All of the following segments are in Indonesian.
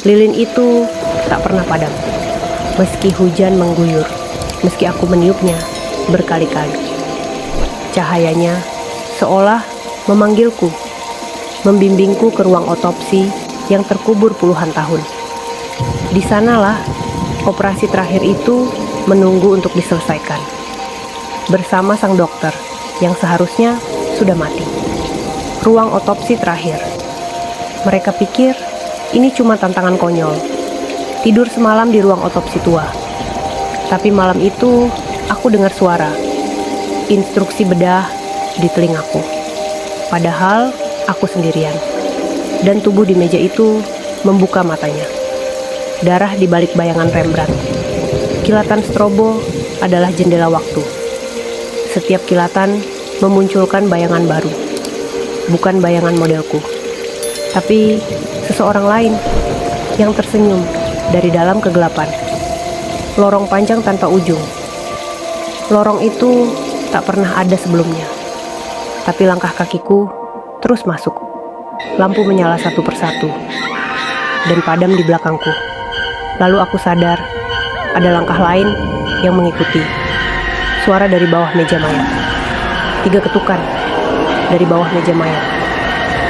Lilin itu tak pernah padam, meski hujan mengguyur, meski aku meniupnya berkali-kali. Cahayanya seolah memanggilku, membimbingku ke ruang otopsi yang terkubur puluhan tahun. Di sanalah operasi terakhir itu menunggu untuk diselesaikan, bersama sang dokter yang seharusnya sudah mati. Ruang otopsi terakhir. Mereka pikir ini cuma tantangan konyol, tidur semalam di ruang otopsi tua. Tapi malam itu aku dengar suara, instruksi bedah di telingaku. Padahal aku sendirian, dan tubuh di meja itu membuka matanya. Darah di balik bayangan Rembrandt. Kilatan strobo adalah jendela waktu. Setiap kilatan memunculkan bayangan baru, bukan bayangan modelku, tapi seseorang lain yang tersenyum dari dalam kegelapan. Lorong panjang tanpa ujung. Lorong itu tak pernah ada sebelumnya. Tapi langkah kakiku terus masuk. Lampu menyala satu persatu dan padam di belakangku. Lalu aku sadar ada langkah lain yang mengikuti. Suara dari bawah meja mayat. 3 ketukan dari bawah meja mayat.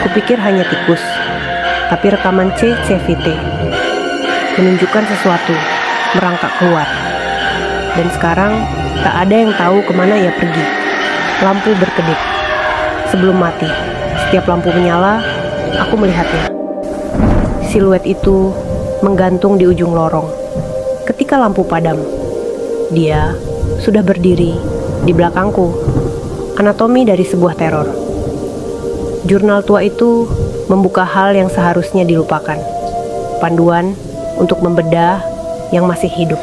Kupikir hanya tikus, tapi rekaman CCTV menunjukkan sesuatu merangkak keluar. Dan sekarang tak ada yang tahu kemana ia pergi. Lampu berkedip. Sebelum mati, setiap lampu menyala, aku melihatnya. Siluet itu menggantung di ujung lorong. Ketika lampu padam, dia sudah berdiri di belakangku. Anatomi dari sebuah teror. Jurnal tua itu membuka hal yang seharusnya dilupakan. Panduan untuk membedah yang masih hidup.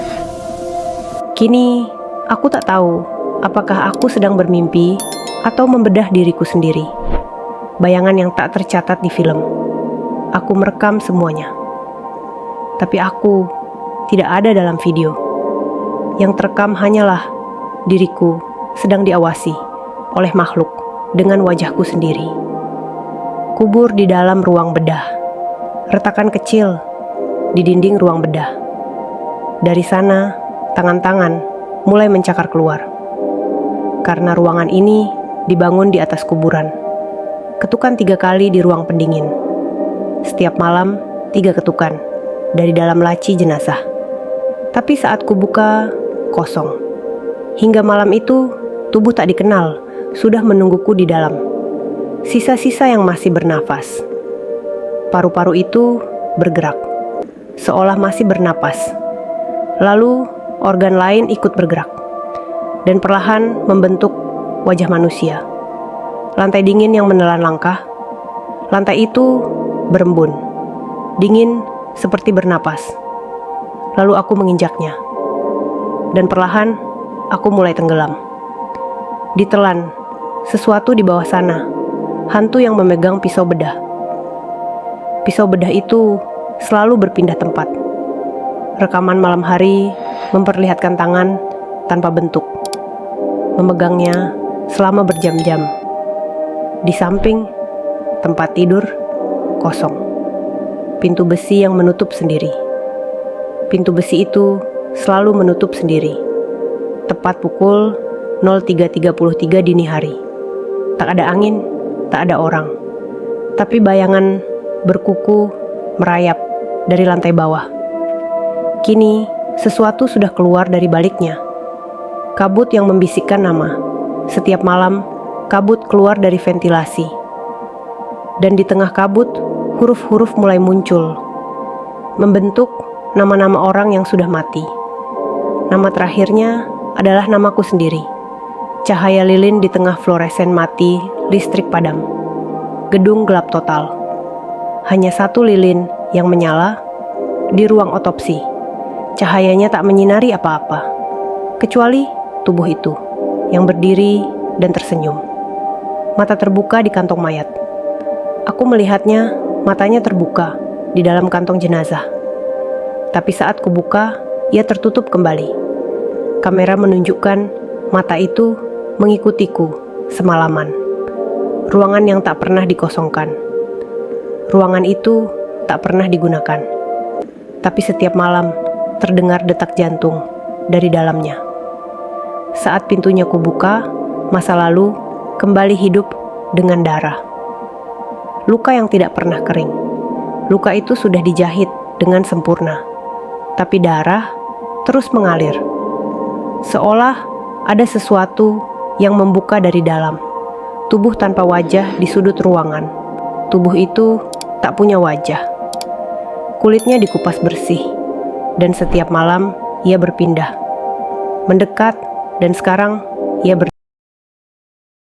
Kini, aku tak tahu apakah aku sedang bermimpi atau membedah diriku sendiri. Bayangan yang tak tercatat di film. Aku merekam semuanya. Tapi aku tidak ada dalam video. Yang terekam hanyalah diriku sedang diawasi oleh makhluk dengan wajahku sendiri. Kubur di dalam ruang bedah. Retakan kecil di dinding ruang bedah. Dari sana, tangan-tangan mulai mencakar keluar. Karena ruangan ini dibangun di atas kuburan. Ketukan 3 kali di ruang pendingin. Setiap malam 3 ketukan dari dalam laci jenazah. Tapi saat kubuka, kosong. Hingga malam itu, tubuh tak dikenal sudah menungguku di dalam. Sisa-sisa yang masih bernafas. Paru-paru itu bergerak, seolah masih bernapas. Lalu organ lain ikut bergerak, dan perlahan membentuk wajah manusia. Lantai dingin yang menelan langkah. Lantai itu berembun, dingin seperti bernapas. Lalu aku menginjaknya, dan perlahan aku mulai tenggelam. Ditelan sesuatu di bawah sana, hantu yang memegang pisau bedah. Pisau bedah itu selalu berpindah tempat. Rekaman malam hari memperlihatkan tangan tanpa bentuk, memegangnya selama berjam-jam. Di samping tempat tidur kosong. Pintu besi yang menutup sendiri. Pintu besi itu selalu menutup sendiri. Tepat pukul 03.33 dini hari. Tak ada angin, tak ada orang. Tapi bayangan berkuku merayap dari lantai bawah. Kini, sesuatu sudah keluar dari baliknya. Kabut yang membisikkan nama. Setiap malam, kabut keluar dari ventilasi. Dan di tengah kabut, huruf-huruf mulai muncul. Membentuk nama-nama orang yang sudah mati. Nama terakhirnya adalah namaku sendiri. Cahaya lilin di tengah fluoresen mati, listrik padam. Gedung gelap total. Hanya satu lilin yang menyala di ruang otopsi. Cahayanya tak menyinari apa-apa, kecuali tubuh itu yang berdiri dan tersenyum. Mata terbuka di kantong mayat. Aku melihatnya, matanya terbuka di dalam kantong jenazah. Tapi saat kubuka, ia tertutup kembali. Kamera menunjukkan mata itu mengikutiku semalaman. Ruangan yang tak pernah dikosongkan. Ruangan itu tak pernah digunakan. tapi setiap malam terdengar detak jantung dari dalamnya. Saat pintunya kubuka, masa lalu kembali hidup dengan darah. Luka yang tidak pernah kering. Luka itu sudah dijahit dengan sempurna, tapi darah terus mengalir. Seolah ada sesuatu yang membuka dari dalam. Tubuh tanpa wajah di sudut ruangan. Tubuh itu tak punya wajah. Kulitnya dikupas bersih, dan setiap malam ia berpindah, mendekat, dan sekarang ia